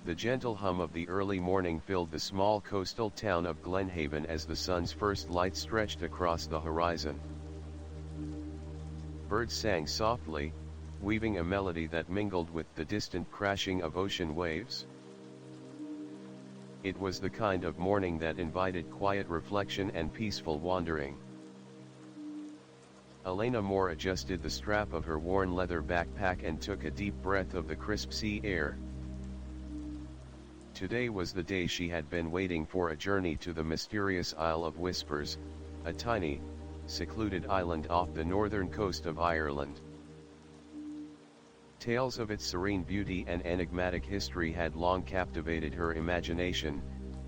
The gentle hum of the early morning filled the small coastal town of Glenhaven as the sun's first light stretched across the horizon. Birds sang softly, weaving a melody that mingled with the distant crashing of ocean waves. It was the kind of morning that invited quiet reflection and peaceful wandering. Elena Moore adjusted the strap of her worn leather backpack and took a deep breath of the crisp sea air. Today was the day she had been waiting for, a journey to the mysterious Isle of Whispers, a tiny, secluded island off the northern coast of Ireland. Tales of its serene beauty and enigmatic history had long captivated her imagination,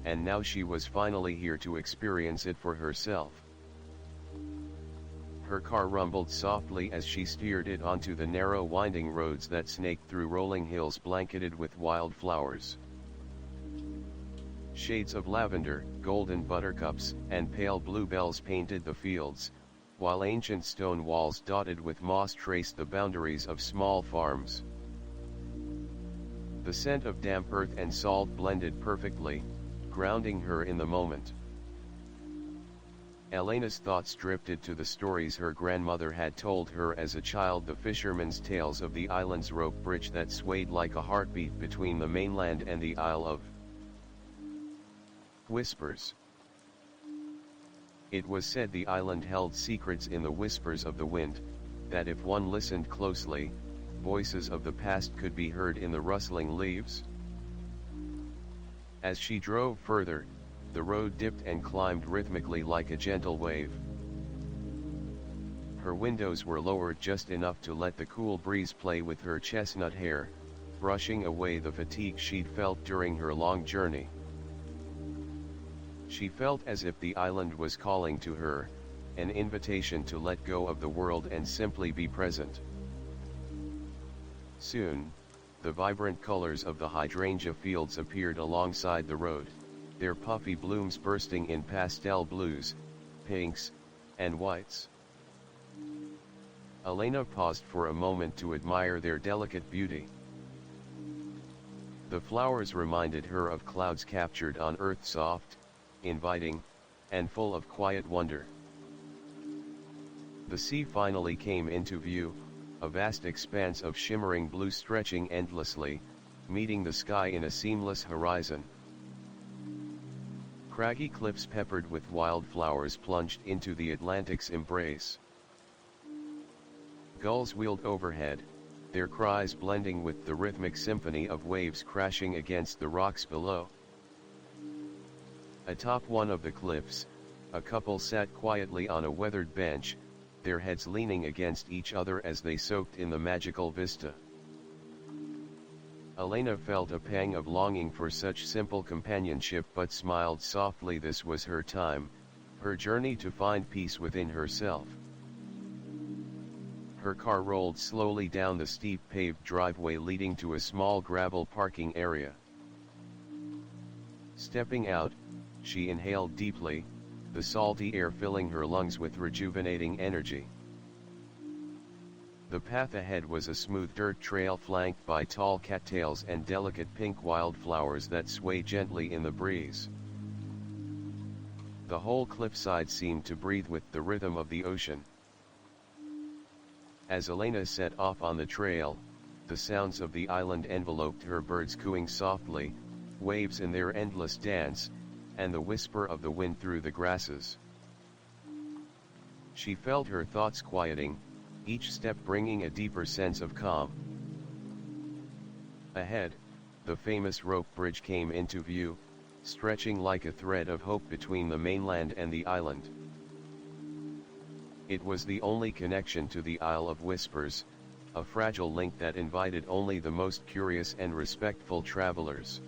and now she was finally here to experience it for herself. Her car rumbled softly as she steered it onto the narrow winding roads that snaked through rolling hills blanketed with wildflowers. Shades of lavender, golden buttercups, and pale bluebells painted the fields, while ancient stone walls dotted with moss traced the boundaries of small farms. The scent of damp earth and salt blended perfectly, grounding her in the moment. Elena's thoughts drifted to the stories her grandmother had told her as a child, the fishermen's tales of the island's rope bridge that swayed like a heartbeat between the mainland and the Isle of Whispers. It was said the island held secrets in the whispers of the wind, that if one listened closely, voices of the past could be heard in the rustling leaves. As she drove further, the road dipped and climbed rhythmically like a gentle wave. Her windows were lowered just enough to let the cool breeze play with her chestnut hair, brushing away the fatigue she'd felt during her long journey. She felt as if the island was calling to her, an invitation to let go of the world and simply be present. Soon, the vibrant colors of the hydrangea fields appeared alongside the road, their puffy blooms bursting in pastel blues, pinks, and whites. Elena paused for a moment to admire their delicate beauty. The flowers reminded her of clouds captured on earth, soft, inviting, and full of quiet wonder. The sea finally came into view, a vast expanse of shimmering blue stretching endlessly, meeting the sky in a seamless horizon. Craggy cliffs peppered with wildflowers plunged into the Atlantic's embrace. Gulls wheeled overhead, their cries blending with the rhythmic symphony of waves crashing against the rocks below. Atop one of the cliffs, a couple sat quietly on a weathered bench, their heads leaning against each other as they soaked in the magical vista. Elena felt a pang of longing for such simple companionship but smiled softly. This was her time, her journey to find peace within herself. Her car rolled slowly down the steep paved driveway leading to a small gravel parking area. Stepping out, she inhaled deeply, the salty air filling her lungs with rejuvenating energy. The path ahead was a smooth dirt trail flanked by tall cattails and delicate pink wildflowers that swayed gently in the breeze. The whole cliffside seemed to breathe with the rhythm of the ocean. As Elena set off on the trail, the sounds of the island enveloped her, birds cooing softly, waves in their endless dance, and the whisper of the wind through the grasses. She felt her thoughts quieting, each step bringing a deeper sense of calm. Ahead, the famous rope bridge came into view, stretching like a thread of hope between the mainland and the island. It was the only connection to the Isle of Whispers, a fragile link that invited only the most curious and respectful travelers.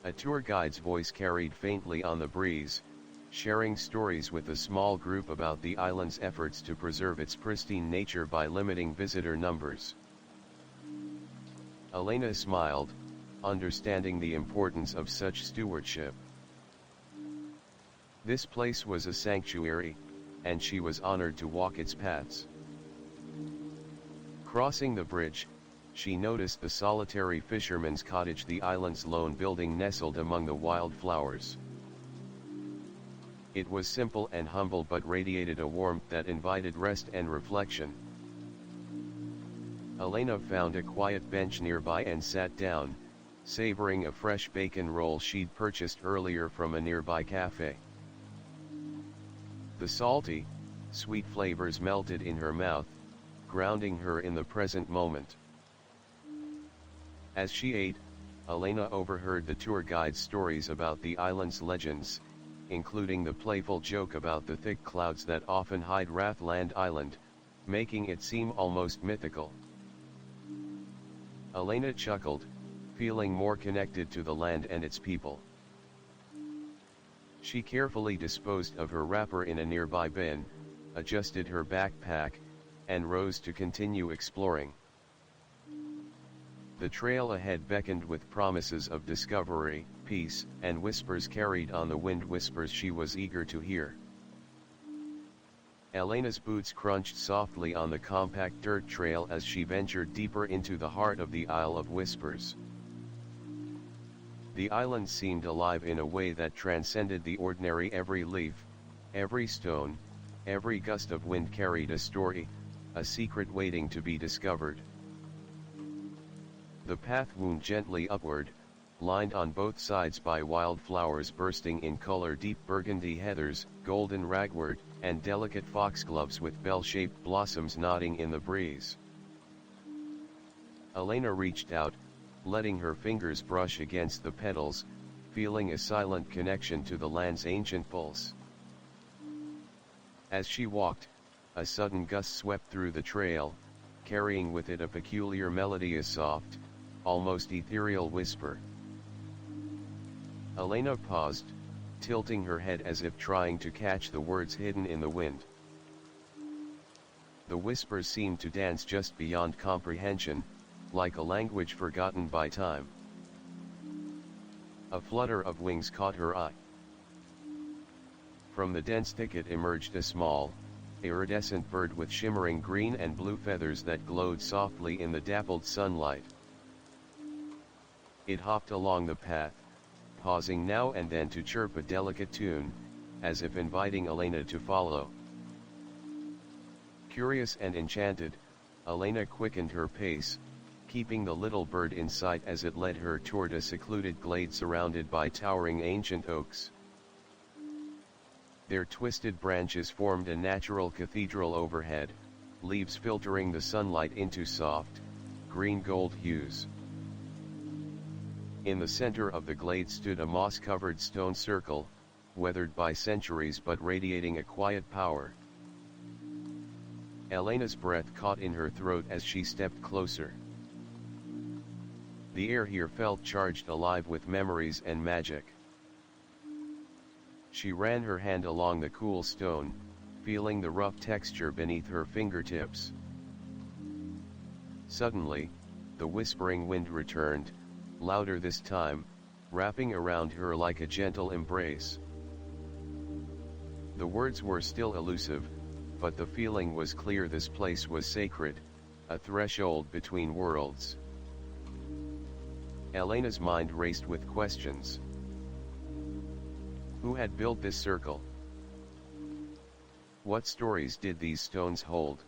A tour guide's voice carried faintly on the breeze, sharing stories with a small group about the island's efforts to preserve its pristine nature by limiting visitor numbers. Elena smiled, understanding the importance of such stewardship. This place was a sanctuary, and she was honored to walk its paths. Crossing the bridge, she noticed the solitary fisherman's cottage, the island's lone building nestled among the wildflowers. It was simple and humble but radiated a warmth that invited rest and reflection. Elena found a quiet bench nearby and sat down, savoring a fresh bacon roll she'd purchased earlier from a nearby cafe. The salty, sweet flavors melted in her mouth, grounding her in the present moment. As she ate, Elena overheard the tour guide's stories about the island's legends, including the playful joke about the thick clouds that often hide Rathland Island, making it seem almost mythical. Elena chuckled, feeling more connected to the land and its people. She carefully disposed of her wrapper in a nearby bin, adjusted her backpack, and rose to continue exploring. The trail ahead beckoned with promises of discovery, peace, and whispers carried on the wind, whispers she was eager to hear. Elena's boots crunched softly on the compact dirt trail as she ventured deeper into the heart of the Isle of Whispers. The island seemed alive in a way that transcended the ordinary. Every leaf, every stone, every gust of wind carried a story, a secret waiting to be discovered. The path wound gently upward, lined on both sides by wildflowers bursting in color, deep burgundy heathers, golden ragwort, and delicate foxgloves with bell-shaped blossoms nodding in the breeze. Elena reached out, letting her fingers brush against the petals, feeling a silent connection to the land's ancient pulse. As she walked, a sudden gust swept through the trail, carrying with it a peculiar melody, a soft, almost ethereal whisper. Elena paused, tilting her head as if trying to catch the words hidden in the wind. The whisper seemed to dance just beyond comprehension, like a language forgotten by time. A flutter of wings caught her eye. From the dense thicket emerged a small, iridescent bird with shimmering green and blue feathers that glowed softly in the dappled sunlight. It hopped along the path, pausing now and then to chirp a delicate tune, as if inviting Elena to follow. Curious and enchanted, Elena quickened her pace, keeping the little bird in sight as it led her toward a secluded glade surrounded by towering ancient oaks. Their twisted branches formed a natural cathedral overhead, leaves filtering the sunlight into soft, green-gold hues. In the center of the glade stood a moss-covered stone circle, weathered by centuries but radiating a quiet power. Elena's breath caught in her throat as she stepped closer. The air here felt charged, alive with memories and magic. She ran her hand along the cool stone, feeling the rough texture beneath her fingertips. Suddenly, the whispering wind returned, louder this time, wrapping around her like a gentle embrace. The words were still elusive, but the feeling was clear. This place was sacred, a threshold between worlds. Elena's mind raced with questions. Who had built this circle? What stories did these stones hold?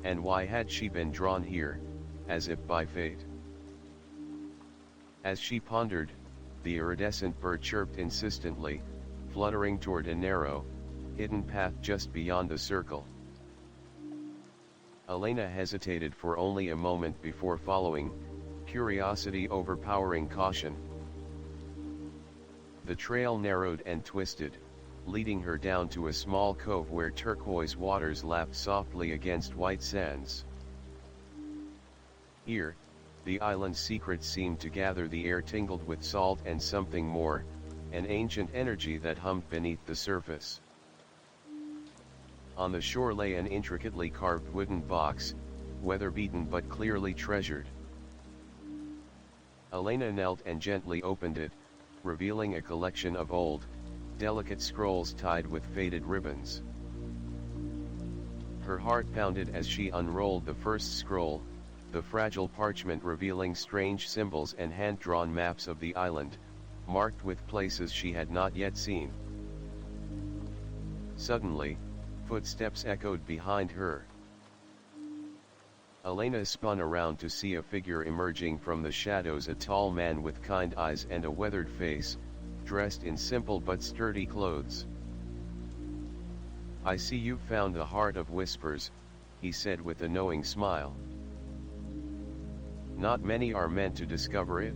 And why had she been drawn here, as if by fate? As she pondered, the iridescent bird chirped insistently, fluttering toward a narrow, hidden path just beyond the circle. Elena hesitated for only a moment before following, curiosity overpowering caution. The trail narrowed and twisted, leading her down to a small cove where turquoise waters lapped softly against white sands. Here, the island's secrets seemed to gather. The air tingled with salt and something more, an ancient energy that hummed beneath the surface. On the shore lay an intricately carved wooden box, weather-beaten but clearly treasured. Elena knelt and gently opened it, revealing a collection of old, delicate scrolls tied with faded ribbons. Her heart pounded as she unrolled the first scroll, the fragile parchment revealing strange symbols and hand-drawn maps of the island, marked with places she had not yet seen. Suddenly, footsteps echoed behind her. Elena spun around to see a figure emerging from the shadows, a tall man with kind eyes and a weathered face, dressed in simple but sturdy clothes. "I see you've found the heart of whispers," he said with a knowing smile. "Not many are meant to discover it."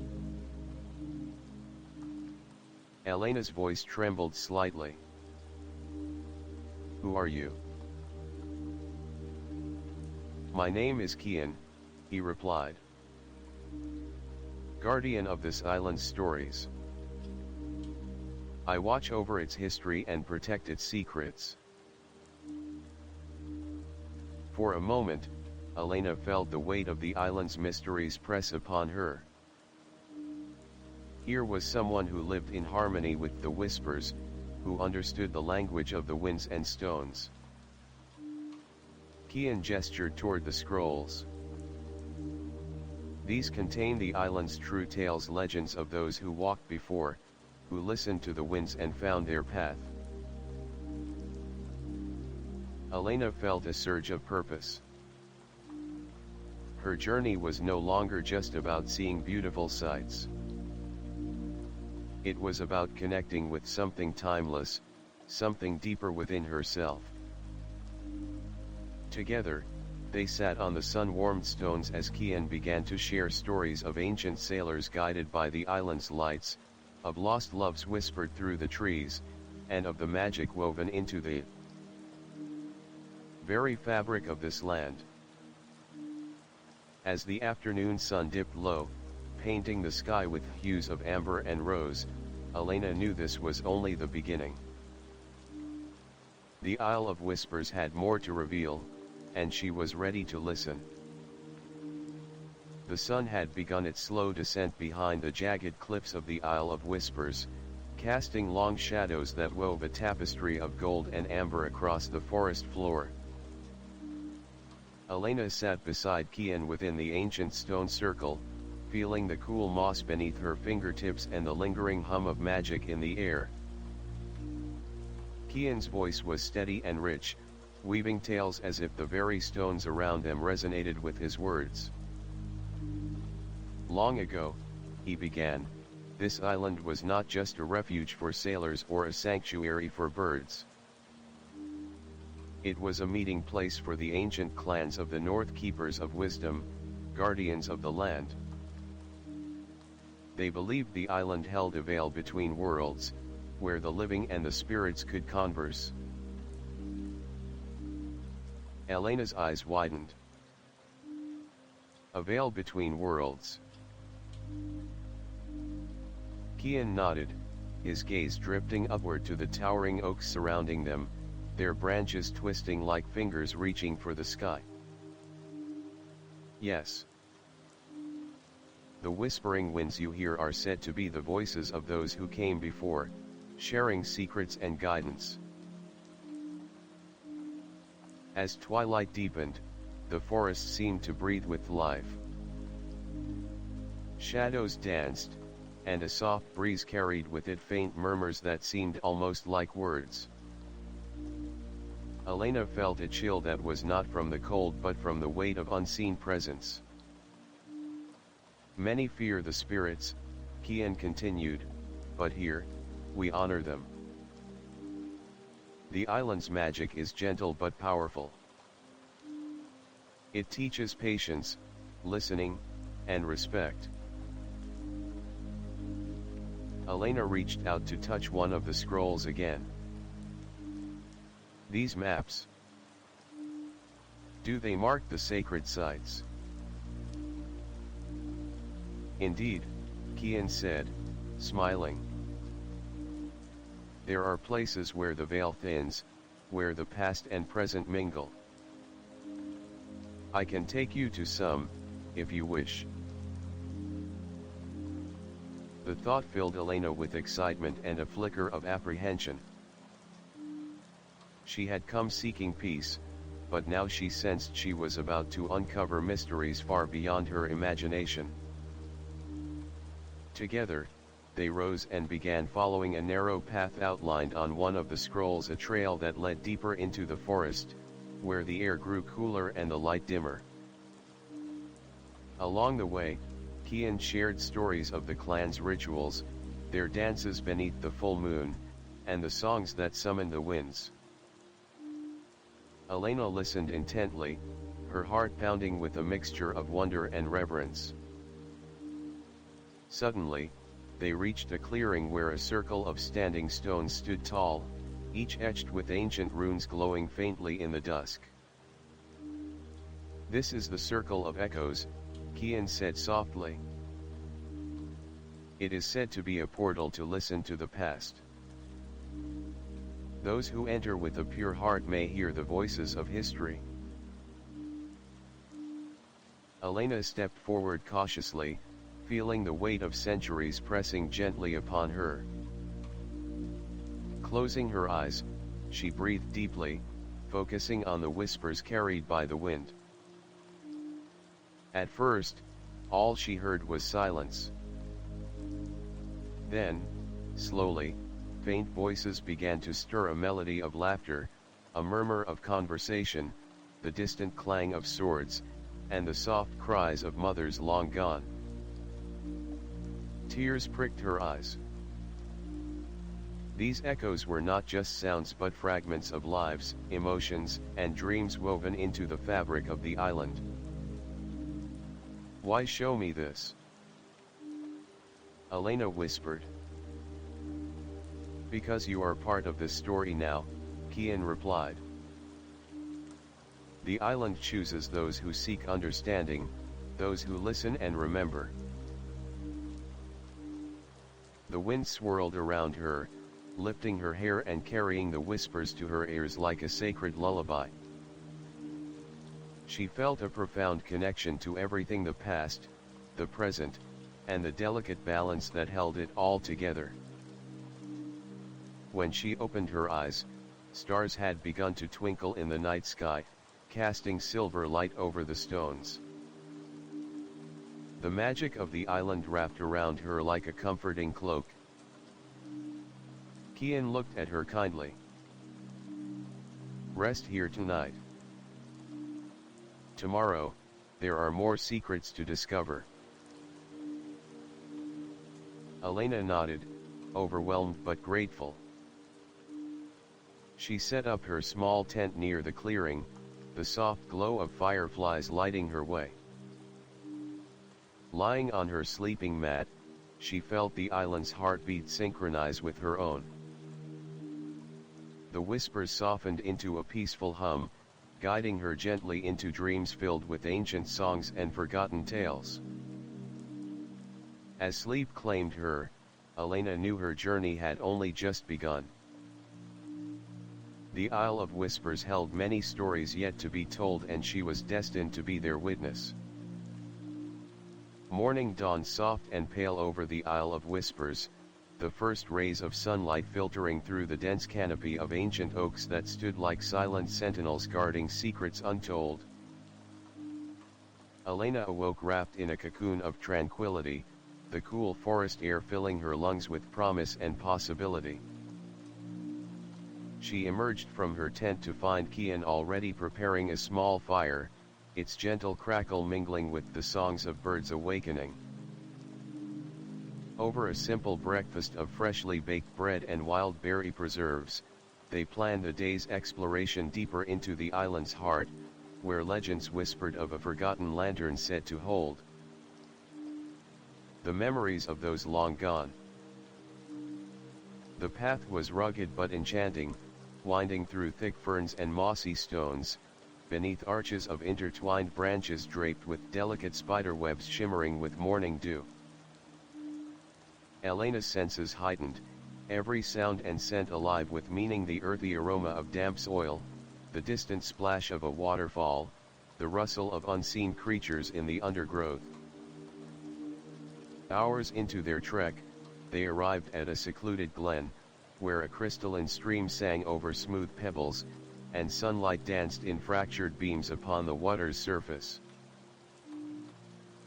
Elena's voice trembled slightly. "Who are you?" "My name is Kian," he replied. "Guardian of this island's stories. I watch over its history and protect its secrets." For a moment, Elena felt the weight of the island's mysteries press upon her. Here was someone who lived in harmony with the whispers, who understood the language of the winds and stones. Kian gestured toward the scrolls. "These contain the island's true tales, legends of those who walked before, who listened to the winds and found their path." Elena felt a surge of purpose. Her journey was no longer just about seeing beautiful sights. It was about connecting with something timeless, something deeper within herself. Together, they sat on the sun-warmed stones as Kian began to share stories of ancient sailors guided by the island's lights, of lost loves whispered through the trees, and of the magic woven into the very fabric of this land. As the afternoon sun dipped low, painting the sky with hues of amber and rose, Elena knew this was only the beginning. The Isle of Whispers had more to reveal, and she was ready to listen. The sun had begun its slow descent behind the jagged cliffs of the Isle of Whispers, casting long shadows that wove a tapestry of gold and amber across the forest floor. Elena sat beside Kian within the ancient stone circle, feeling the cool moss beneath her fingertips and the lingering hum of magic in the air. Kian's voice was steady and rich, weaving tales as if the very stones around them resonated with his words. "Long ago," he began, "this island was not just a refuge for sailors or a sanctuary for birds. It was a meeting place for the ancient clans of the North, keepers of wisdom, guardians of the land. They believed the island held a veil between worlds, where the living and the spirits could converse." Elena's eyes widened. "A veil between worlds." Kian nodded, his gaze drifting upward to the towering oaks surrounding them, their branches twisting like fingers reaching for the sky. "Yes. The whispering winds you hear are said to be the voices of those who came before, sharing secrets and guidance." As twilight deepened, the forest seemed to breathe with life. Shadows danced, and a soft breeze carried with it faint murmurs that seemed almost like words. Elena felt a chill that was not from the cold but from the weight of unseen presence. "Many fear the spirits," Kian continued, "but here, we honor them. The island's magic is gentle but powerful. It teaches patience, listening, and respect." Elena reached out to touch one of the scrolls again. "These maps. Do they mark the sacred sites?" "Indeed," Kian said, smiling. "There are places where the veil thins, where the past and present mingle. I can take you to some, if you wish." The thought filled Elena with excitement and a flicker of apprehension. She had come seeking peace, but now she sensed she was about to uncover mysteries far beyond her imagination. Together, they rose and began following a narrow path outlined on one of the scrolls, a trail that led deeper into the forest, where the air grew cooler and the light dimmer. Along the way, Kian shared stories of the clan's rituals, their dances beneath the full moon, and the songs that summoned the winds. Elena listened intently, her heart pounding with a mixture of wonder and reverence. Suddenly, they reached a clearing where a circle of standing stones stood tall, each etched with ancient runes glowing faintly in the dusk. "This is the Circle of Echoes," Kian said softly. "It is said to be a portal to listen to the past. Those who enter with a pure heart may hear the voices of history." Elena stepped forward cautiously, feeling the weight of centuries pressing gently upon her. Closing her eyes, she breathed deeply, focusing on the whispers carried by the wind. At first, all she heard was silence. Then, slowly, faint voices began to stir, a melody of laughter, a murmur of conversation, the distant clang of swords, and the soft cries of mothers long gone. Tears pricked her eyes. These echoes were not just sounds but fragments of lives, emotions, and dreams woven into the fabric of the island. "Why show me this?" Elena whispered. "Because you are part of this story now," Kian replied. "The island chooses those who seek understanding, those who listen and remember." The wind swirled around her, lifting her hair and carrying the whispers to her ears like a sacred lullaby. She felt a profound connection to everything: the past, the present, and the delicate balance that held it all together. When she opened her eyes, stars had begun to twinkle in the night sky, casting silver light over the stones. The magic of the island wrapped around her like a comforting cloak. Kian looked at her kindly. "Rest here tonight. Tomorrow, there are more secrets to discover." Elena nodded, overwhelmed but grateful. She set up her small tent near the clearing, the soft glow of fireflies lighting her way. Lying on her sleeping mat, she felt the island's heartbeat synchronize with her own. The whispers softened into a peaceful hum, guiding her gently into dreams filled with ancient songs and forgotten tales. As sleep claimed her, Elena knew her journey had only just begun. The Isle of Whispers held many stories yet to be told, and she was destined to be their witness. Morning dawned soft and pale over the Isle of Whispers, the first rays of sunlight filtering through the dense canopy of ancient oaks that stood like silent sentinels guarding secrets untold. Elena awoke wrapped in a cocoon of tranquility, the cool forest air filling her lungs with promise and possibility. She emerged from her tent to find Kian already preparing a small fire, its gentle crackle mingling with the songs of birds awakening. Over a simple breakfast of freshly baked bread and wild berry preserves, they planned the day's exploration deeper into the island's heart, where legends whispered of a forgotten lantern said to hold the memories of those long gone. The path was rugged but enchanting, winding through thick ferns and mossy stones, beneath arches of intertwined branches draped with delicate spiderwebs shimmering with morning dew. Elena's senses heightened, every sound and scent alive with meaning: the earthy aroma of damp soil, the distant splash of a waterfall, the rustle of unseen creatures in the undergrowth. Hours into their trek, they arrived at a secluded glen, where a crystalline stream sang over smooth pebbles, and sunlight danced in fractured beams upon the water's surface.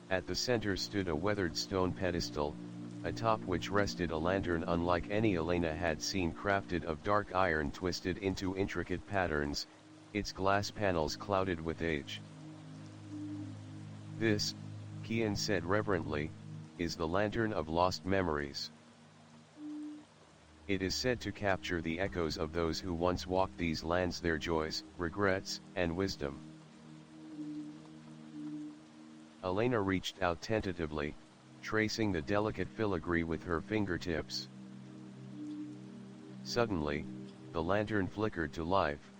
At the center stood a weathered stone pedestal, atop which rested a lantern unlike any Elena had seen, crafted of dark iron twisted into intricate patterns, its glass panels clouded with age. "This," Kian said reverently, "is the lantern of lost memories. It is said to capture the echoes of those who once walked these lands, their joys, regrets, and wisdom." Elena reached out tentatively, tracing the delicate filigree with her fingertips. Suddenly, the lantern flickered to life,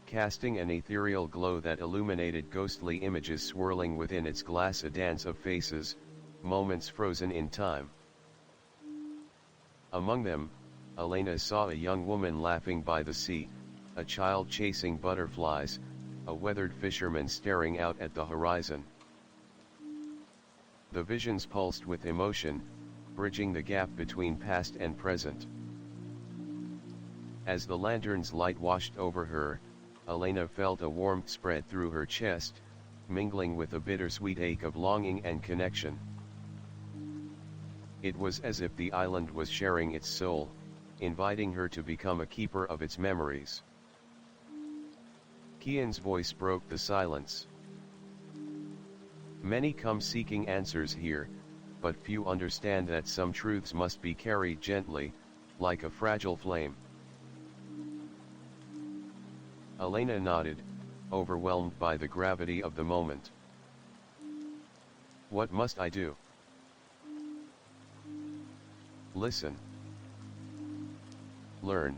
casting an ethereal glow that illuminated ghostly images swirling within its glass, a dance of faces, moments frozen in time. Among them, Elena saw a young woman laughing by the sea, a child chasing butterflies, a weathered fisherman staring out at the horizon. The visions pulsed with emotion, bridging the gap between past and present. As the lantern's light washed over her, Elena felt a warmth spread through her chest, mingling with a bittersweet ache of longing and connection. It was as if the island was sharing its soul, inviting her to become a keeper of its memories. Kian's voice broke the silence. "Many come seeking answers here, but few understand that some truths must be carried gently, like a fragile flame." Elena nodded, overwhelmed by the gravity of the moment. "What must I do?" "Listen. Learn.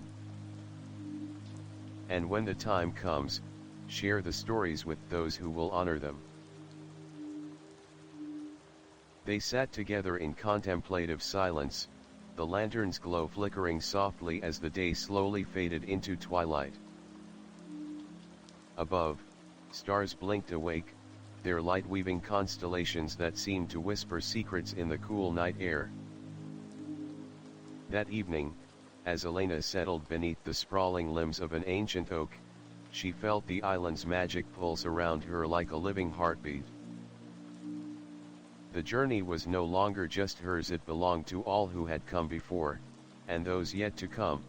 And when the time comes, share the stories with those who will honor them." They sat together in contemplative silence, the lantern's glow flickering softly as the day slowly faded into twilight. Above, stars blinked awake, their light weaving constellations that seemed to whisper secrets in the cool night air. That evening, as Elena settled beneath the sprawling limbs of an ancient oak, she felt the island's magic pulse around her like a living heartbeat. The journey was no longer just hers, it belonged to all who had come before, and those yet to come.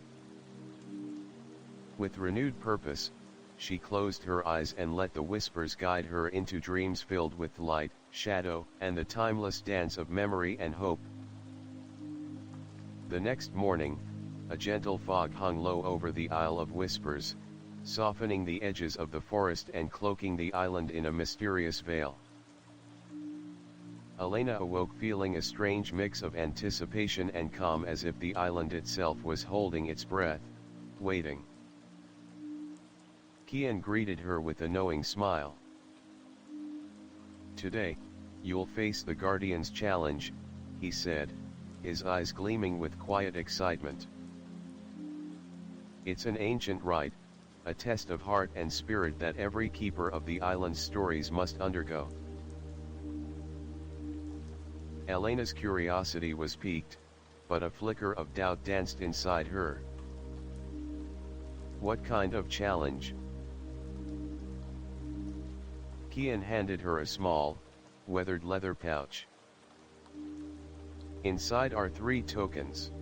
With renewed purpose, she closed her eyes and let the whispers guide her into dreams filled with light, shadow, and the timeless dance of memory and hope. The next morning, a gentle fog hung low over the Isle of Whispers, softening the edges of the forest and cloaking the island in a mysterious veil. Elena awoke feeling a strange mix of anticipation and calm, as if the island itself was holding its breath, waiting. Kian greeted her with a knowing smile. "Today, you'll face the Guardian's challenge," he said, his eyes gleaming with quiet excitement. "It's an ancient rite, a test of heart and spirit that every keeper of the island's stories must undergo." Elena's curiosity was piqued, but a flicker of doubt danced inside her. "What kind of challenge?" Kian handed her a small, weathered leather pouch. "Inside are 3 tokens.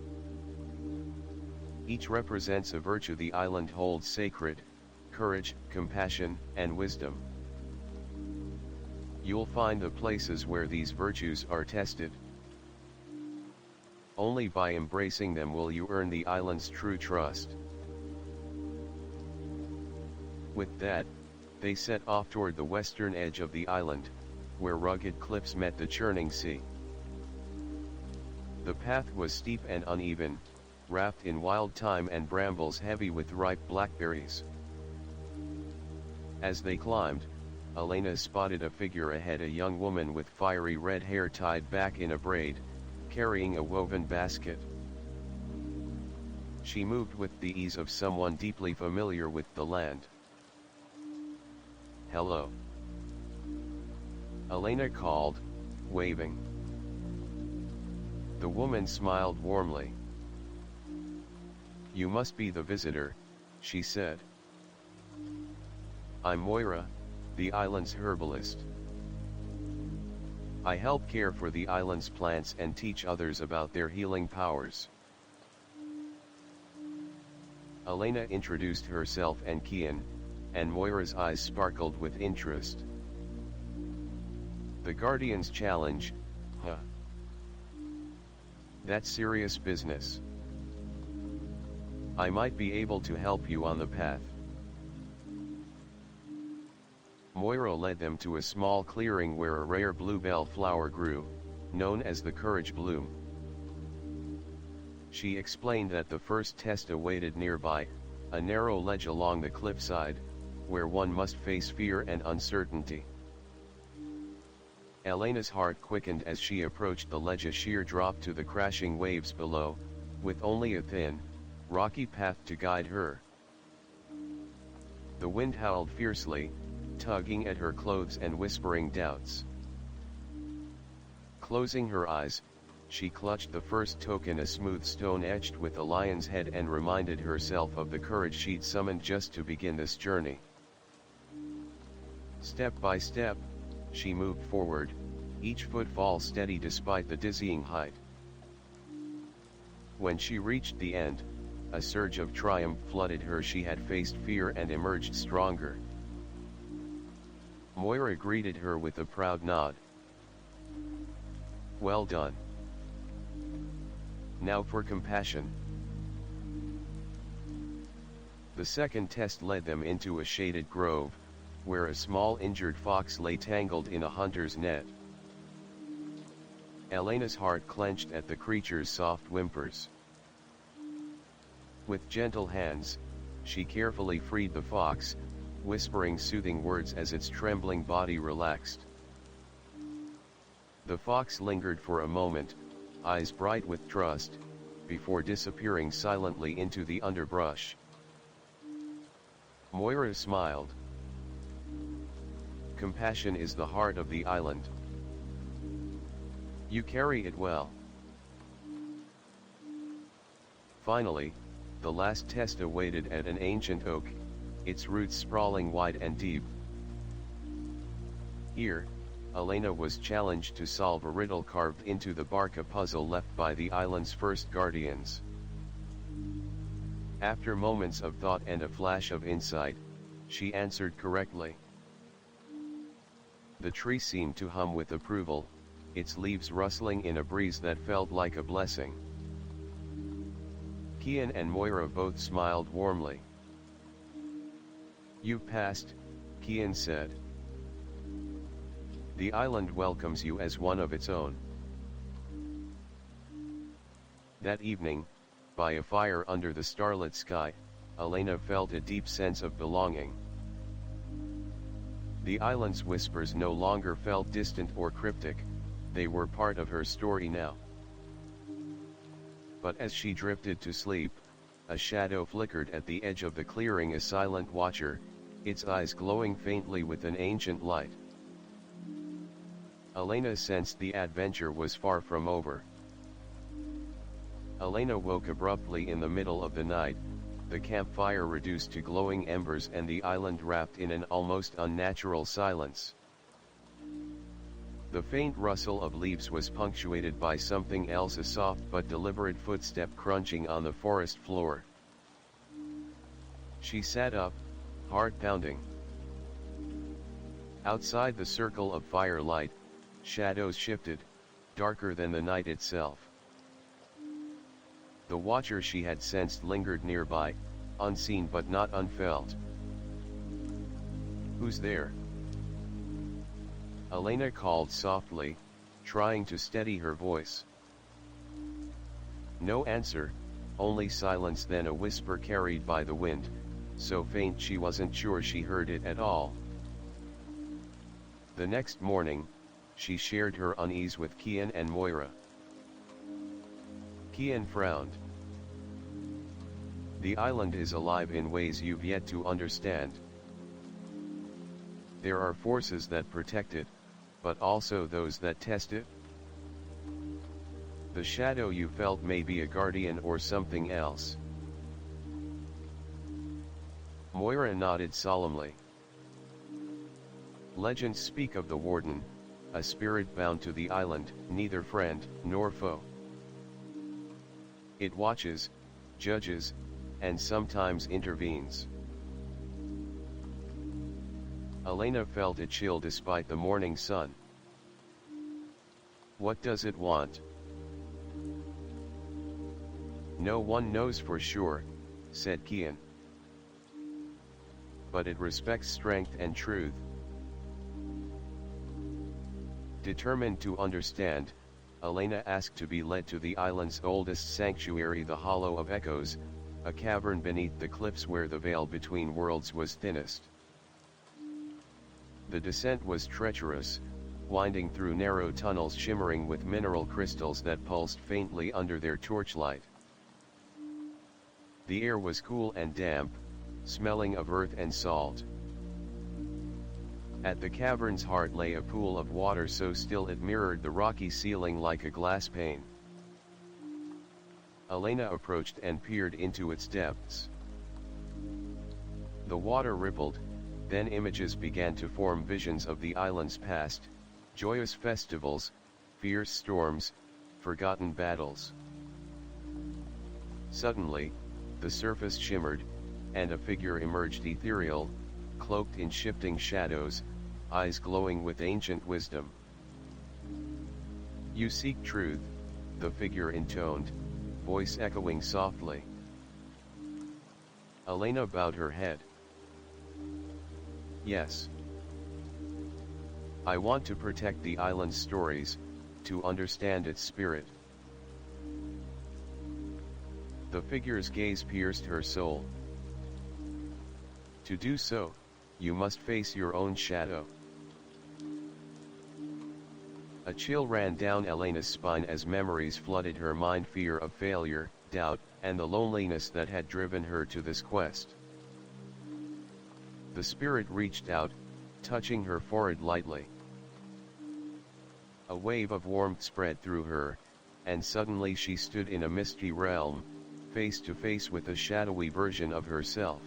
Each represents a virtue the island holds sacred: courage, compassion, and wisdom. You'll find the places where these virtues are tested. Only by embracing them will you earn the island's true trust." With that, they set off toward the western edge of the island, where rugged cliffs met the churning sea. The path was steep and uneven, wrapped in wild thyme and brambles heavy with ripe blackberries. As they climbed, Elena spotted a figure ahead, a young woman with fiery red hair tied back in a braid, carrying a woven basket. She moved with the ease of someone deeply familiar with the land. "Hello," Elena called, waving. The woman smiled warmly. "You must be the visitor," she said. I'm Moira, the island's herbalist. I help care for the island's plants and teach others about their healing powers. Elena introduced herself and Kian, and Moira's eyes sparkled with interest. The Guardian's challenge, huh? That's serious business. I might be able to help you on the path. Moira led them to a small clearing where a rare bluebell flower grew, known as the Courage Bloom. She explained that the first test awaited nearby, a narrow ledge along the cliffside, where one must face fear and uncertainty. Elena's heart quickened as she approached the ledge, a sheer drop to the crashing waves below, with only a thin, rocky path to guide her. The wind howled fiercely, tugging at her clothes and whispering doubts. Closing her eyes, she clutched the first token, a smooth stone etched with a lion's head, and reminded herself of the courage she'd summoned just to begin this journey. Step by step, she moved forward, each footfall steady despite the dizzying height. When she reached the end, a surge of triumph flooded her. She had faced fear and emerged stronger. Moira greeted her with a proud nod. Well done. Now for compassion. The second test led them into a shaded grove, where a small injured fox lay tangled in a hunter's net. Elena's heart clenched at the creature's soft whimpers. With gentle hands, she carefully freed the fox, whispering soothing words as its trembling body relaxed. The fox lingered for a moment, eyes bright with trust, before disappearing silently into the underbrush. Moira smiled. Compassion is the heart of the island. You carry it well. Finally, the last test awaited at an ancient oak, its roots sprawling wide and deep. Here, Elena was challenged to solve a riddle carved into the bark, a puzzle left by the island's first guardians. After moments of thought and a flash of insight, she answered correctly. The tree seemed to hum with approval, its leaves rustling in a breeze that felt like a blessing. Kian and Moira both smiled warmly. You passed, Kian said. The island welcomes you as one of its own. That evening, by a fire under the starlit sky, Elena felt a deep sense of belonging. The island's whispers no longer felt distant or cryptic, they were part of her story now. But as she drifted to sleep, a shadow flickered at the edge of the clearing, a silent watcher, its eyes glowing faintly with an ancient light. Elena sensed the adventure was far from over. Elena woke abruptly in the middle of the night, the campfire reduced to glowing embers and the island wrapped in an almost unnatural silence. The faint rustle of leaves was punctuated by something else, a soft but deliberate footstep crunching on the forest floor. She sat up, heart pounding. Outside the circle of firelight, shadows shifted, darker than the night itself. The watcher she had sensed lingered nearby, unseen but not unfelt. Who's there? Elena called softly, trying to steady her voice. No answer, only silence, then a whisper carried by the wind, so faint she wasn't sure she heard it at all. The next morning, she shared her unease with Kian and Moira. Kian frowned. The island is alive in ways you've yet to understand. There are forces that protect it, but also those that test it. The shadow you felt may be a guardian or something else. Moira nodded solemnly. Legends speak of the warden, a spirit bound to the island, neither friend nor foe. It watches, judges, and sometimes intervenes. Elena felt a chill despite the morning sun. What does it want? No one knows for sure, said Kian. But it respects strength and truth. Determined to understand, Elena asked to be led to the island's oldest sanctuary, the Hollow of Echoes, a cavern beneath the cliffs where the veil between worlds was thinnest. The descent was treacherous, winding through narrow tunnels shimmering with mineral crystals that pulsed faintly under their torchlight. The air was cool and damp, smelling of earth and salt. At the cavern's heart lay a pool of water so still it mirrored the rocky ceiling like a glass pane. Elena approached and peered into its depths. The water rippled, then images began to form, visions of the island's past, joyous festivals, fierce storms, forgotten battles. Suddenly, the surface shimmered, and a figure emerged, ethereal, cloaked in shifting shadows, eyes glowing with ancient wisdom. You seek truth, the figure intoned, voice echoing softly. Elena bowed her head. Yes. I want to protect the island's stories, to understand its spirit. The figure's gaze pierced her soul. To do so, you must face your own shadow. A chill ran down Elena's spine as memories flooded her mind, fear of failure, doubt, and the loneliness that had driven her to this quest. The spirit reached out, touching her forehead lightly. A wave of warmth spread through her, and suddenly she stood in a misty realm, face to face with a shadowy version of herself.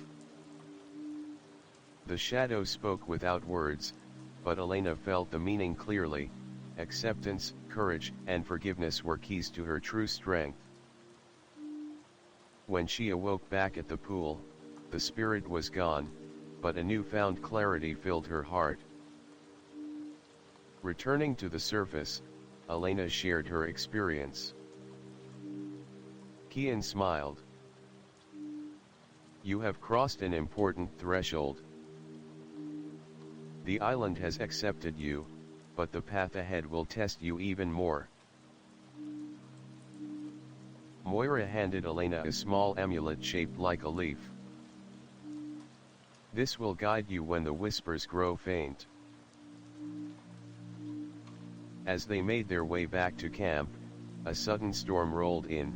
The shadow spoke without words, but Elena felt the meaning clearly. Acceptance, courage, and forgiveness were keys to her true strength. When she awoke back at the pool, the spirit was gone, but a newfound clarity filled her heart. Returning to the surface, Elena shared her experience. Kian smiled. You have crossed an important threshold. The island has accepted you, but the path ahead will test you even more. Moira handed Elena a small amulet shaped like a leaf. This will guide you when the whispers grow faint. As they made their way back to camp, a sudden storm rolled in,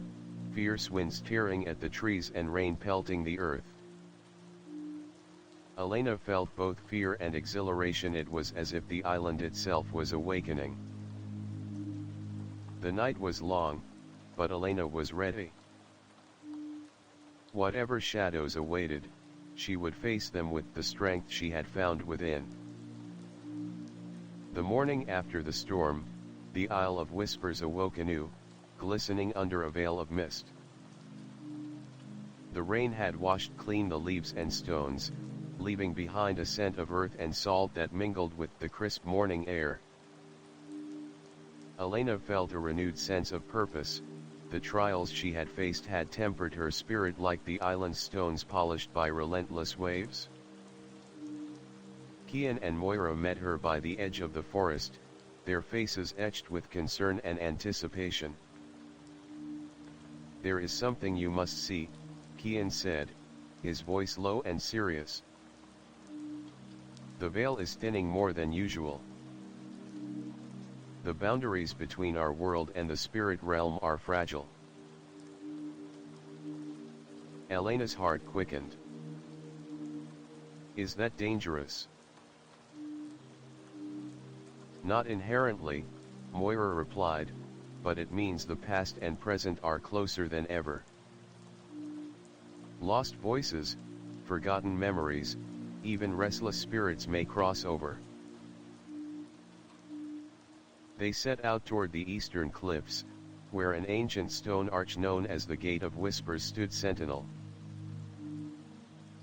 fierce winds tearing at the trees and rain pelting the earth. Elena felt both fear and exhilaration. It was as if the island itself was awakening. The night was long, but Elena was ready. Whatever shadows awaited, she would face them with the strength she had found within. The morning after the storm, the Isle of Whispers awoke anew, glistening under a veil of mist. The rain had washed clean the leaves and stones, leaving behind a scent of earth and salt that mingled with the crisp morning air. Elena felt a renewed sense of purpose. The trials she had faced had tempered her spirit like the island's stones polished by relentless waves. Kian and Moira met her by the edge of the forest, their faces etched with concern and anticipation. There is something you must see, Kian said, his voice low and serious. The veil is thinning more than usual. The boundaries between our world and the spirit realm are fragile. Elena's heart quickened. Is that dangerous? Not inherently, Moira replied, but it means the past and present are closer than ever. Lost voices, forgotten memories, even restless spirits may cross over. They set out toward the eastern cliffs, where an ancient stone arch known as the Gate of Whispers stood sentinel.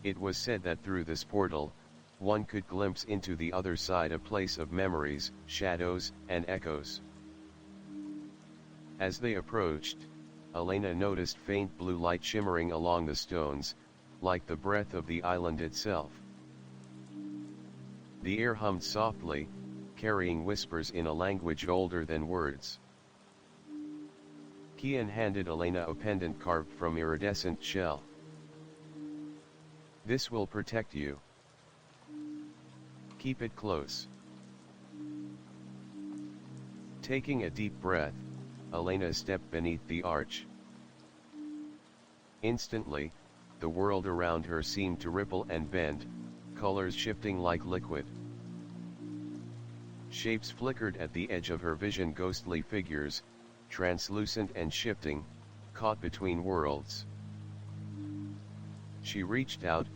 It was said that through this portal, one could glimpse into the other side a place of memories, shadows, and echoes. As they approached, Elena noticed faint blue light shimmering along the stones, like the breath of the island itself. The air hummed softly, carrying whispers in a language older than words. Kian handed Elena a pendant carved from iridescent shell. "This will protect you. Keep it close." Taking a deep breath, Elena stepped beneath the arch. Instantly, the world around her seemed to ripple and bend, colors shifting like liquid. Shapes flickered at the edge of her vision, ghostly figures, translucent and shifting, caught between worlds. She reached out,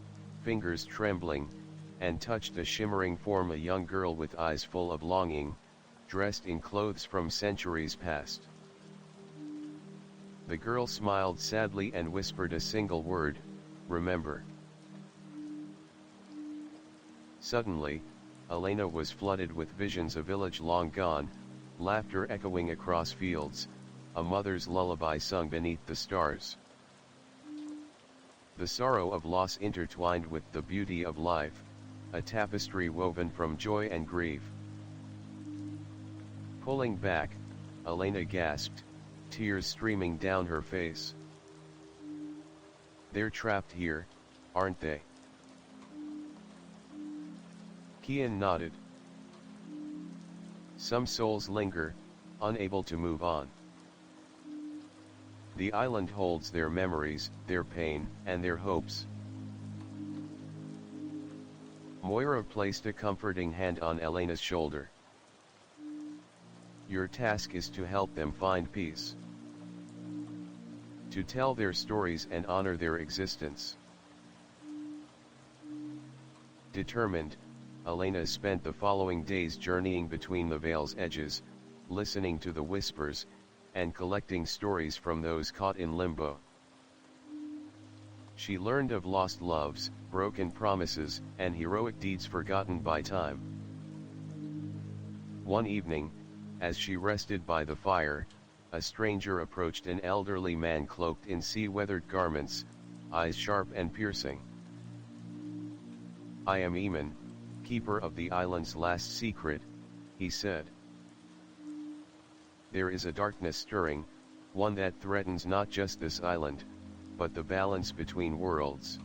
fingers trembling, and touched a shimmering form, a young girl with eyes full of longing, dressed in clothes from centuries past. The girl smiled sadly and whispered a single word, "Remember." Suddenly, Elena was flooded with visions, a village long gone, laughter echoing across fields, a mother's lullaby sung beneath the stars. The sorrow of loss intertwined with the beauty of life, a tapestry woven from joy and grief. Pulling back, Elena gasped, tears streaming down her face. "They're trapped here, aren't they?" Kian nodded. "Some souls linger, unable to move on. The island holds their memories, their pain, and their hopes." Moira placed a comforting hand on Elena's shoulder. "Your task is to help them find peace. To tell their stories and honor their existence." Determined, Elena spent the following days journeying between the veil's edges, listening to the whispers, and collecting stories from those caught in limbo. She learned of lost loves, broken promises, and heroic deeds forgotten by time. One evening, as she rested by the fire, a stranger approached, an elderly man cloaked in sea-weathered garments, eyes sharp and piercing. "I am Eamon, keeper of the island's last secret," he said. "There is a darkness stirring, one that threatens not just this island, but the balance between worlds."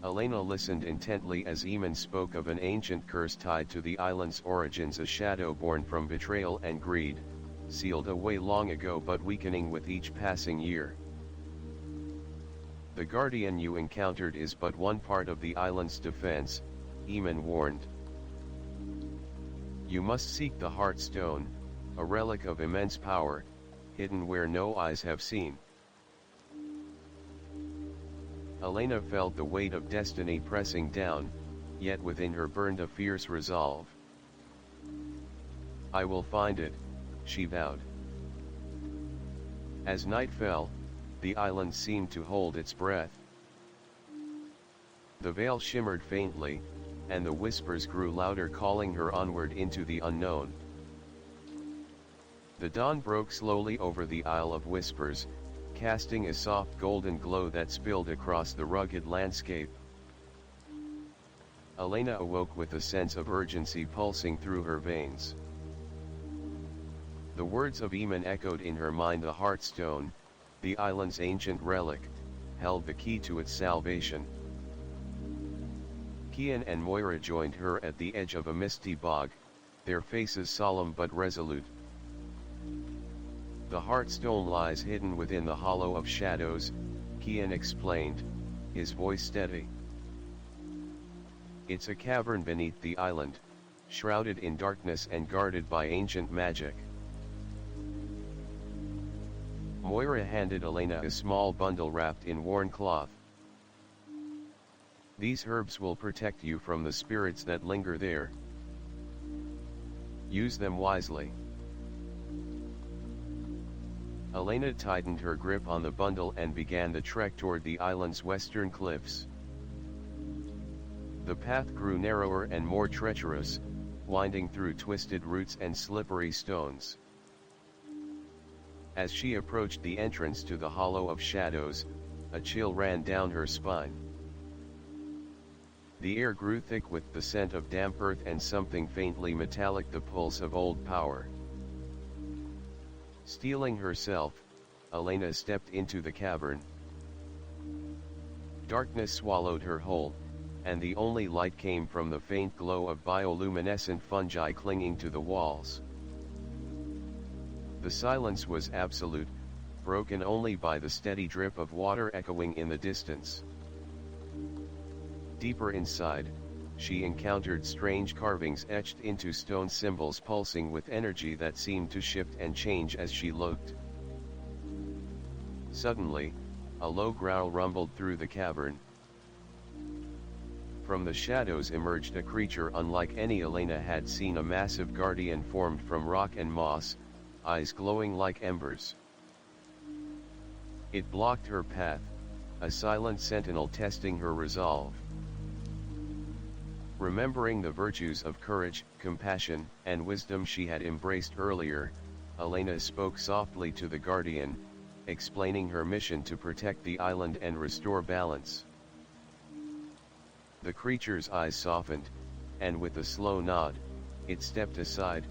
Elena listened intently as Eamon spoke of an ancient curse tied to the island's origins, a shadow born from betrayal and greed, sealed away long ago but weakening with each passing year. "The guardian you encountered is but one part of the island's defense," Eamon warned. "You must seek the Heartstone, a relic of immense power, hidden where no eyes have seen." Elena felt the weight of destiny pressing down, yet within her burned a fierce resolve. "I will find it," she vowed. As night fell, the island seemed to hold its breath. The veil shimmered faintly, and the whispers grew louder, calling her onward into the unknown. The dawn broke slowly over the Isle of Whispers, casting a soft golden glow that spilled across the rugged landscape. Elena awoke with a sense of urgency pulsing through her veins. The words of Eamon echoed in her mind. The Heartstone, the island's ancient relic, held the key to its salvation. Kian and Moira joined her at the edge of a misty bog, their faces solemn but resolute. "The Heartstone lies hidden within the hollow of shadows," Kian explained, his voice steady. "It's a cavern beneath the island, shrouded in darkness and guarded by ancient magic." Moira handed Elena a small bundle wrapped in worn cloth. "These herbs will protect you from the spirits that linger there." Use them wisely. Elena tightened her grip on the bundle and began the trek toward the island's western cliffs. The path grew narrower and more treacherous, winding through twisted roots and slippery stones. As she approached the entrance to the Hollow of Shadows, a chill ran down her spine. The air grew thick with the scent of damp earth and something faintly metallic, the pulse of old power. Steeling herself, Elena stepped into the cavern. Darkness swallowed her whole, and the only light came from the faint glow of bioluminescent fungi clinging to the walls. The silence was absolute, broken only by the steady drip of water echoing in the distance. Deeper inside, she encountered strange carvings etched into stone symbols pulsing with energy that seemed to shift and change as she looked. Suddenly, a low growl rumbled through the cavern. From the shadows emerged a creature unlike any Elena had seen, a massive guardian formed from rock and moss, eyes glowing like embers. It blocked her path, a silent sentinel testing her resolve. Remembering the virtues of courage, compassion, and wisdom she had embraced earlier, Elena spoke softly to the guardian, explaining her mission to protect the island and restore balance. The creature's eyes softened, and with a slow nod, it stepped aside,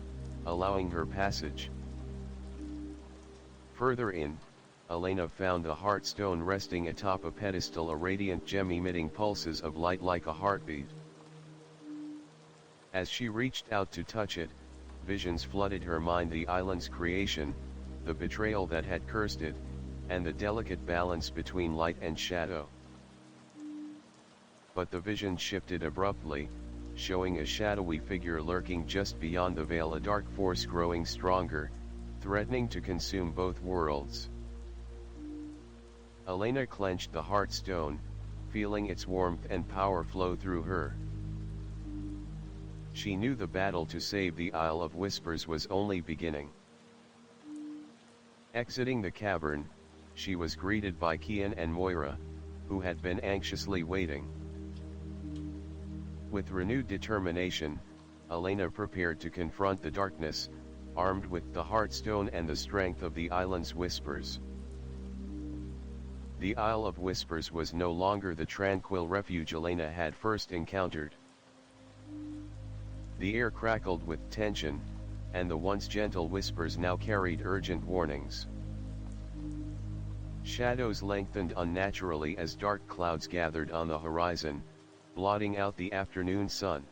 allowing her passage. Further in, Elena found a heart stone resting atop a pedestal, a radiant gem emitting pulses of light like a heartbeat. As she reached out to touch it, visions flooded her mind: the island's creation, the betrayal that had cursed it, and the delicate balance between light and shadow. But the vision shifted abruptly, showing a shadowy figure lurking just beyond the veil, a dark force growing stronger, threatening to consume both worlds. Elena clenched the heart stone, feeling its warmth and power flow through her. She knew the battle to save the Isle of Whispers was only beginning. Exiting the cavern, she was greeted by Kian and Moira, who had been anxiously waiting. With renewed determination, Elena prepared to confront the darkness, armed with the Heartstone and the strength of the island's whispers. The Isle of Whispers was no longer the tranquil refuge Elena had first encountered. The air crackled with tension, and the once gentle whispers now carried urgent warnings. Shadows lengthened unnaturally as dark clouds gathered on the horizon, blotting out the afternoon sun.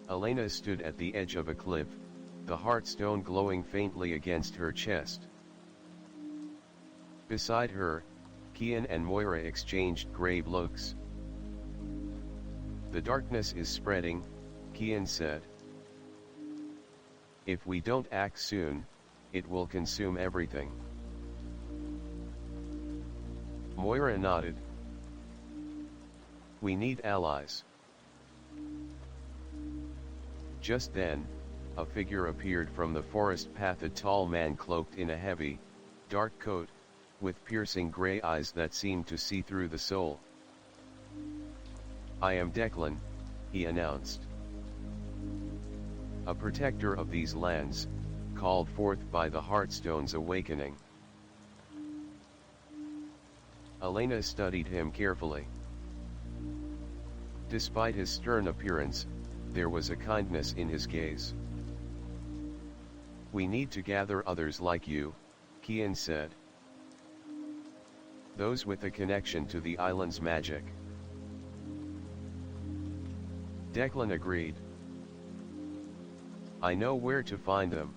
Elena stood at the edge of a cliff, the Heartstone glowing faintly against her chest. Beside her, Kian and Moira exchanged grave looks. "The darkness is spreading," Kian said. "If we don't act soon, it will consume everything." Moira nodded. "We need allies." Just then, a figure appeared from the forest path, a tall man cloaked in a heavy, dark coat, with piercing gray eyes that seemed to see through the soul. "I am Declan," he announced. "A protector of these lands, called forth by the Heartstone's awakening." Elena studied him carefully. Despite his stern appearance, there was a kindness in his gaze. "We need to gather others like you," Kian said. "Those with a connection to the island's magic." Declan agreed. "I know where to find them."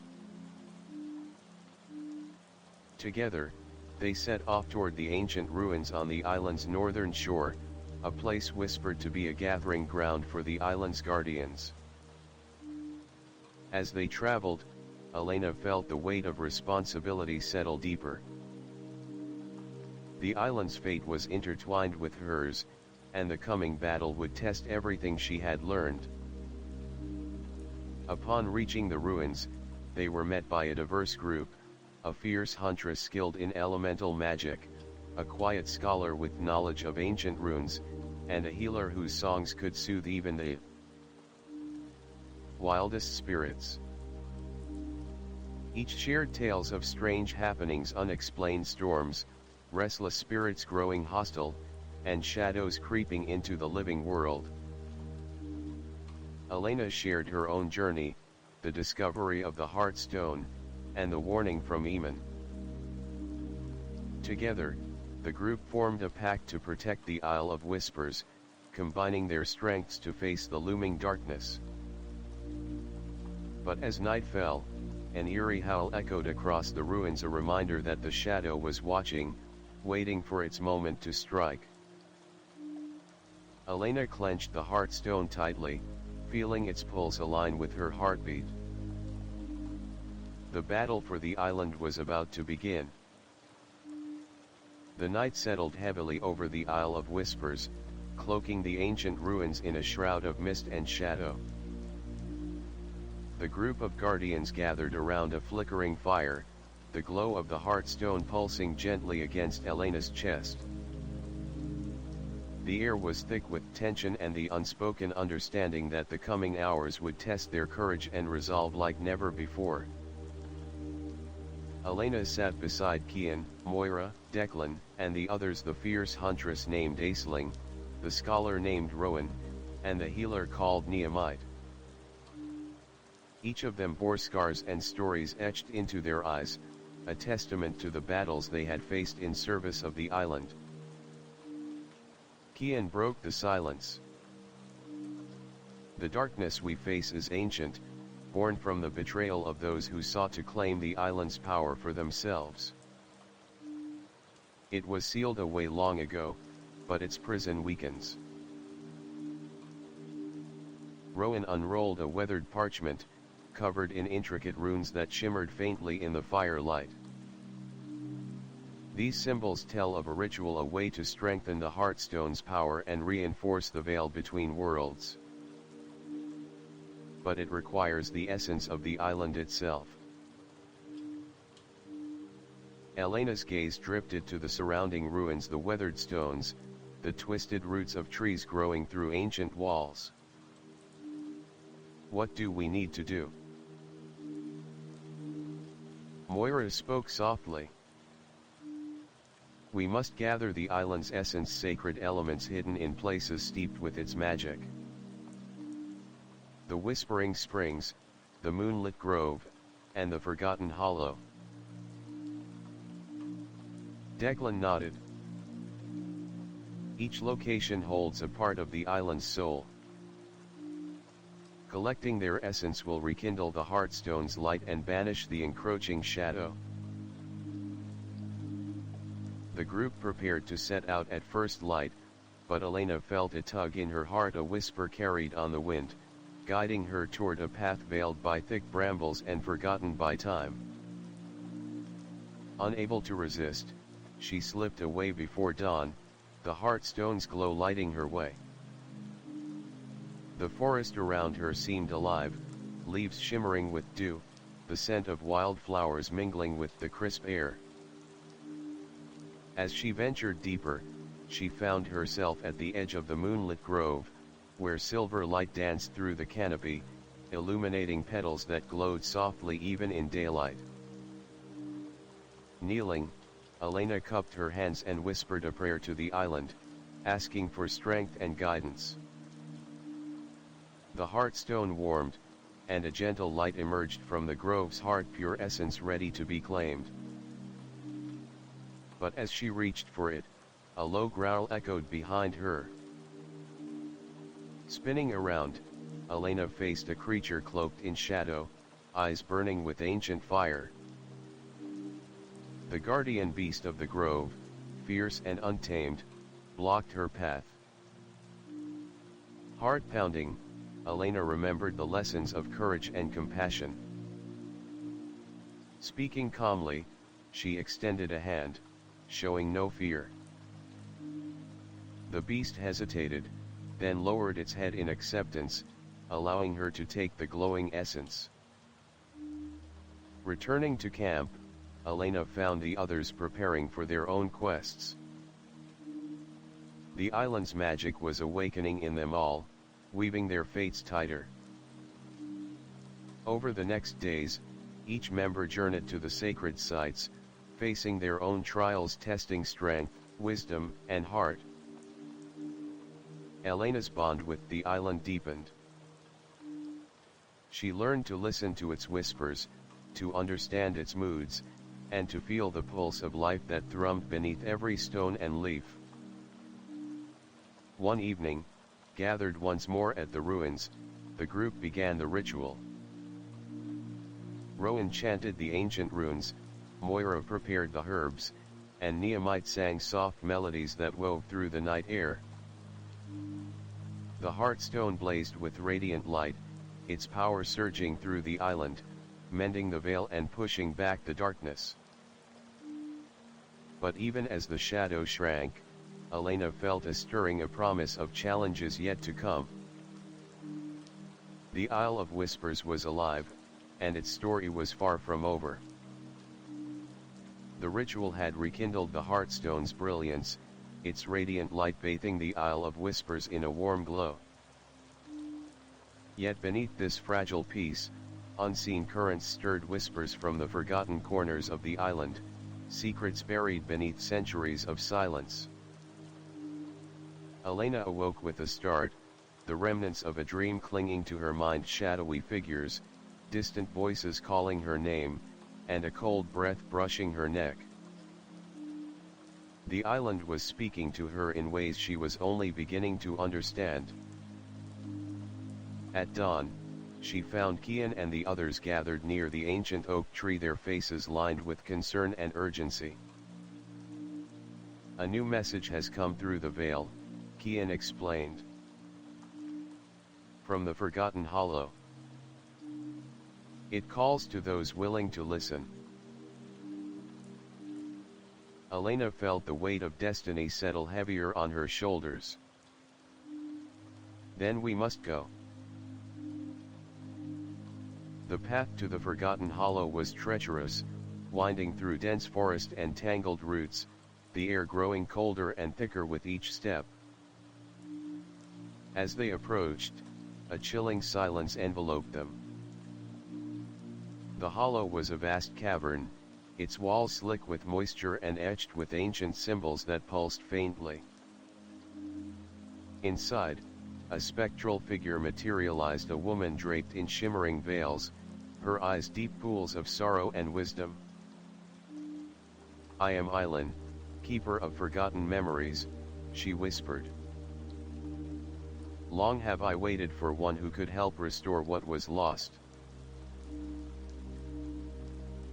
Together, they set off toward the ancient ruins on the island's northern shore, a place whispered to be a gathering ground for the island's guardians. As they traveled, Elena felt the weight of responsibility settle deeper. The island's fate was intertwined with hers, and the coming battle would test everything she had learned. Upon reaching the ruins, they were met by a diverse group, a fierce huntress skilled in elemental magic, a quiet scholar with knowledge of ancient runes, and a healer whose songs could soothe even the wildest spirits. Each shared tales of strange happenings, unexplained storms, restless spirits growing hostile, and shadows creeping into the living world. Elena shared her own journey, the discovery of the Heartstone, and the warning from Eamon. Together, the group formed a pact to protect the Isle of Whispers, combining their strengths to face the looming darkness. But as night fell, an eerie howl echoed across the ruins, a reminder that the shadow was watching, waiting for its moment to strike. Elena clenched the Heartstone tightly, feeling its pulse align with her heartbeat. The battle for the island was about to begin. The night settled heavily over the Isle of Whispers, cloaking the ancient ruins in a shroud of mist and shadow. The group of guardians gathered around a flickering fire, the glow of the Heartstone pulsing gently against Elena's chest. The air was thick with tension and the unspoken understanding that the coming hours would test their courage and resolve like never before. Elena sat beside Kian, Moira, Declan, and the others, the fierce huntress named Aisling, the scholar named Rowan, and the healer called Nehemite. Each of them bore scars and stories etched into their eyes, a testament to the battles they had faced in service of the island. Kian broke the silence. The darkness we face is ancient, born from the betrayal of those who sought to claim the island's power for themselves. It was sealed away long ago, but its prison weakens. Rowan unrolled a weathered parchment, covered in intricate runes that shimmered faintly in the firelight. These symbols tell of a ritual, a way to strengthen the Heartstone's power and reinforce the veil between worlds. But it requires the essence of the island itself. Elena's gaze drifted to the surrounding ruins, the weathered stones, the twisted roots of trees growing through ancient walls. What do we need to do? Moira spoke softly. We must gather the island's essence, sacred elements hidden in places steeped with its magic. The Whispering Springs, the Moonlit Grove, and the Forgotten Hollow. Declan nodded. Each location holds a part of the island's soul. Collecting their essence will rekindle the Heartstone's light and banish the encroaching shadow. The group prepared to set out at first light, but Elena felt a tug in her heart, a whisper carried on the wind, guiding her toward a path veiled by thick brambles and forgotten by time. Unable to resist, she slipped away before dawn, the Heartstone's glow lighting her way. The forest around her seemed alive, leaves shimmering with dew, the scent of wildflowers mingling with the crisp air. As she ventured deeper, she found herself at the edge of the moonlit grove, where silver light danced through the canopy, illuminating petals that glowed softly even in daylight. Kneeling, Elena cupped her hands and whispered a prayer to the island, asking for strength and guidance. The Heartstone warmed, and a gentle light emerged from the grove's heart, pure essence ready to be claimed. But as she reached for it, a low growl echoed behind her. Spinning around, Elena faced a creature cloaked in shadow, eyes burning with ancient fire. The guardian beast of the grove, fierce and untamed, blocked her path. Heart pounding, Elena remembered the lessons of courage and compassion. Speaking calmly, she extended a hand, showing no fear. The beast hesitated, then lowered its head in acceptance, allowing her to take the glowing essence. Returning to camp, Elena found the others preparing for their own quests. The island's magic was awakening in them all, weaving their fates tighter. Over the next days, each member journeyed to the sacred sites, facing their own trials, testing strength, wisdom, and heart. Elena's bond with the island deepened. She learned to listen to its whispers, to understand its moods, and to feel the pulse of life that thrummed beneath every stone and leaf. One evening, gathered once more at the ruins, the group began the ritual. Rowan chanted the ancient runes, Moira prepared the herbs, and Nehemiah sang soft melodies that wove through the night air. The Heartstone blazed with radiant light, its power surging through the island, mending the veil and pushing back the darkness. But even as the shadow shrank, Elena felt a stirring, a promise of challenges yet to come. The Isle of Whispers was alive, and its story was far from over. The ritual had rekindled the Heartstone's brilliance, its radiant light bathing the Isle of Whispers in a warm glow. Yet beneath this fragile peace, unseen currents stirred whispers from the forgotten corners of the island, secrets buried beneath centuries of silence. Elena awoke with a start, the remnants of a dream clinging to her mind, shadowy figures, distant voices calling her name, and a cold breath brushing her neck. The island was speaking to her in ways she was only beginning to understand. At dawn, she found Kian and the others gathered near the ancient oak tree, their faces lined with concern and urgency. "A new message has come through the veil," Kian explained. "From the Forgotten Hollow. It calls to those willing to listen." Elena felt the weight of destiny settle heavier on her shoulders. "Then we must go." The path to the Forgotten Hollow was treacherous, winding through dense forest and tangled roots, the air growing colder and thicker with each step. As they approached, a chilling silence enveloped them. The hollow was a vast cavern, its walls slick with moisture and etched with ancient symbols that pulsed faintly. Inside, a spectral figure materialized, a woman draped in shimmering veils, her eyes deep pools of sorrow and wisdom. "I am Eileen, keeper of forgotten memories," she whispered. "Long have I waited for one who could help restore what was lost."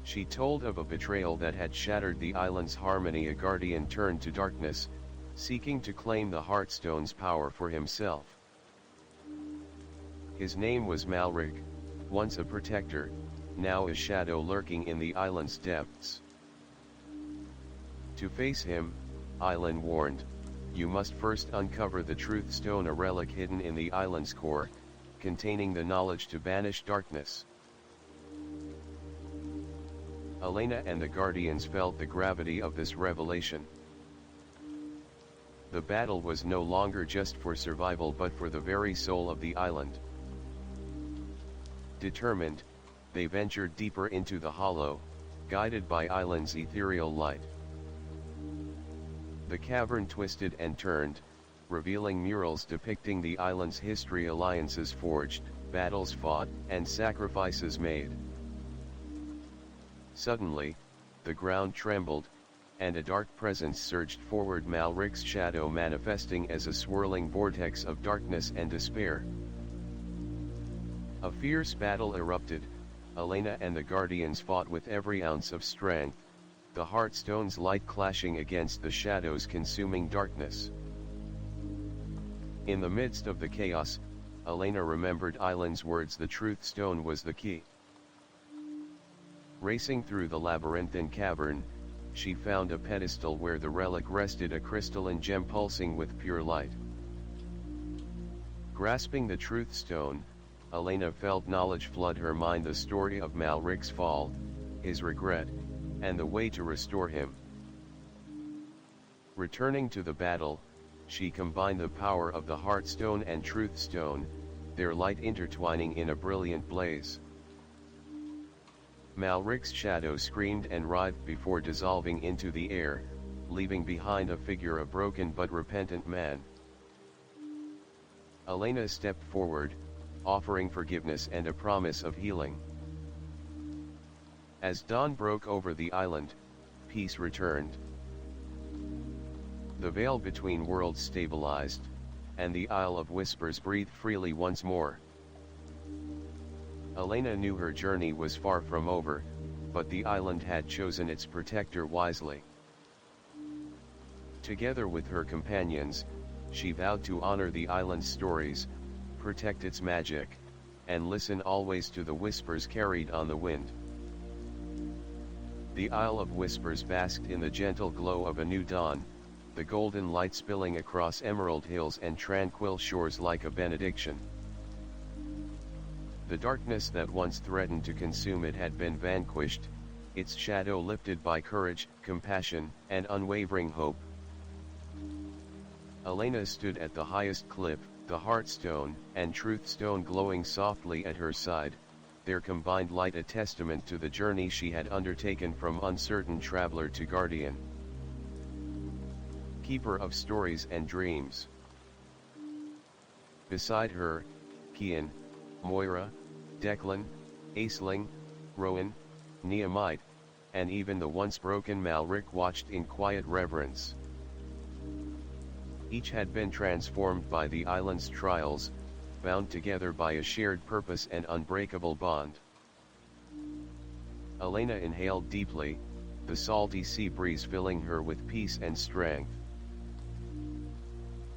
She told of a betrayal that had shattered the island's harmony. A guardian turned to darkness, seeking to claim the Heartstone's power for himself. His name was Malric, once a protector, now a shadow lurking in the island's depths. To face him, Eileen warned, you must first uncover the Truth Stone, a relic hidden in the island's core, containing the knowledge to banish darkness. Elena and the Guardians felt the gravity of this revelation. The battle was no longer just for survival but for the very soul of the island. Determined, they ventured deeper into the hollow, guided by Eileen's ethereal light. The cavern twisted and turned, revealing murals depicting the island's history, alliances forged, battles fought, and sacrifices made. Suddenly, the ground trembled, and a dark presence surged forward, Malric's shadow manifesting as a swirling vortex of darkness and despair. A fierce battle erupted. Elena and the Guardians fought with every ounce of strength, the Heartstone's light clashing against the shadow's consuming darkness. In the midst of the chaos, Elena remembered Eileen's words, the Truth Stone was the key. Racing through the labyrinthine cavern, she found a pedestal where the relic rested, a crystalline gem pulsing with pure light. Grasping the Truth Stone, Elena felt knowledge flood her mind, the story of Malric's fall, his regret, and the way to restore him. Returning to the battle, she combined the power of the Heartstone and Truthstone, their light intertwining in a brilliant blaze. Malric's shadow screamed and writhed before dissolving into the air, leaving behind a figure, a broken but repentant man. Elena stepped forward, offering forgiveness and a promise of healing. As dawn broke over the island, peace returned. The veil between worlds stabilized, and the Isle of Whispers breathed freely once more. Elena knew her journey was far from over, but the island had chosen its protector wisely. Together with her companions, she vowed to honor the island's stories, protect its magic, and listen always to the whispers carried on the wind. The Isle of Whispers basked in the gentle glow of a new dawn, the golden light spilling across emerald hills and tranquil shores like a benediction. The darkness that once threatened to consume it had been vanquished, its shadow lifted by courage, compassion, and unwavering hope. Elena stood at the highest cliff, the Heartstone and Truthstone glowing softly at her side, their combined light a testament to the journey she had undertaken from uncertain traveler to guardian, keeper of stories and dreams. Beside her, Kian, Moira, Declan, Aisling, Rowan, Nehemiah, and even the once broken Malric watched in quiet reverence. Each had been transformed by the island's trials, bound together by a shared purpose and unbreakable bond. Elena inhaled deeply, the salty sea breeze filling her with peace and strength.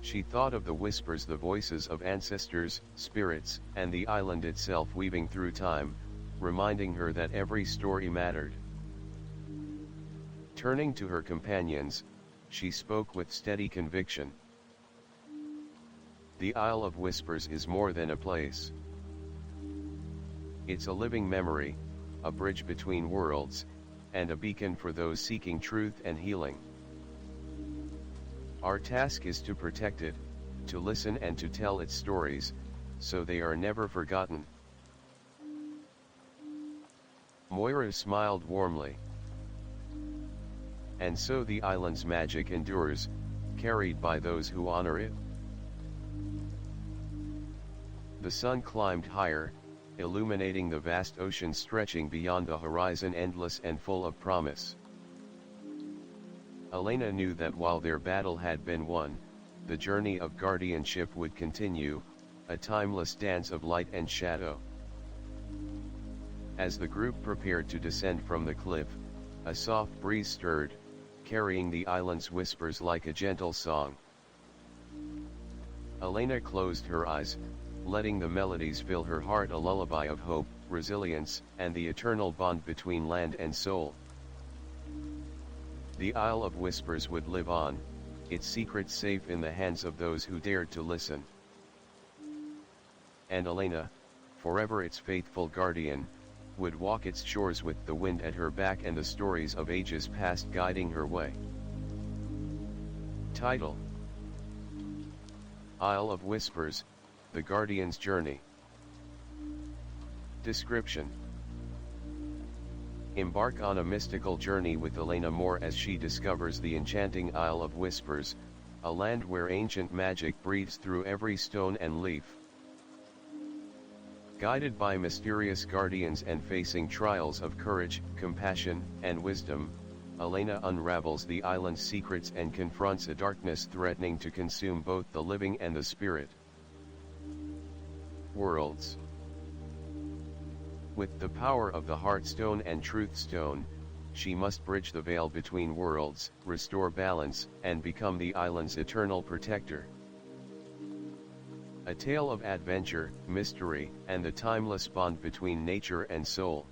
She thought of the whispers, the voices of ancestors, spirits, and the island itself weaving through time, reminding her that every story mattered. Turning to her companions, she spoke with steady conviction. The Isle of Whispers is more than a place. It's a living memory, a bridge between worlds, and a beacon for those seeking truth and healing. Our task is to protect it, to listen and to tell its stories, so they are never forgotten. Moira smiled warmly. And so the island's magic endures, carried by those who honor it. The sun climbed higher, illuminating the vast ocean stretching beyond the horizon, endless and full of promise. Elena knew that while their battle had been won, the journey of guardianship would continue, a timeless dance of light and shadow. As the group prepared to descend from the cliff, a soft breeze stirred, carrying the island's whispers like a gentle song. Elena closed her eyes, letting the melodies fill her heart, a lullaby of hope, resilience, and the eternal bond between land and soul. The Isle of Whispers would live on, its secrets safe in the hands of those who dared to listen. And Elena, forever its faithful guardian, would walk its shores with the wind at her back and the stories of ages past guiding her way. Title: Isle of Whispers, The Guardian's Journey. Description: Embark on a mystical journey with Elena Moore as she discovers the enchanting Isle of Whispers, a land where ancient magic breathes through every stone and leaf. Guided by mysterious guardians and facing trials of courage, compassion, and wisdom, Elena unravels the island's secrets and confronts a darkness threatening to consume both the living and the spirit. Worlds. With the power of the Heartstone and Truthstone, she must bridge the veil between worlds, restore balance, and become the island's eternal protector. A tale of adventure, mystery, and the timeless bond between nature and soul.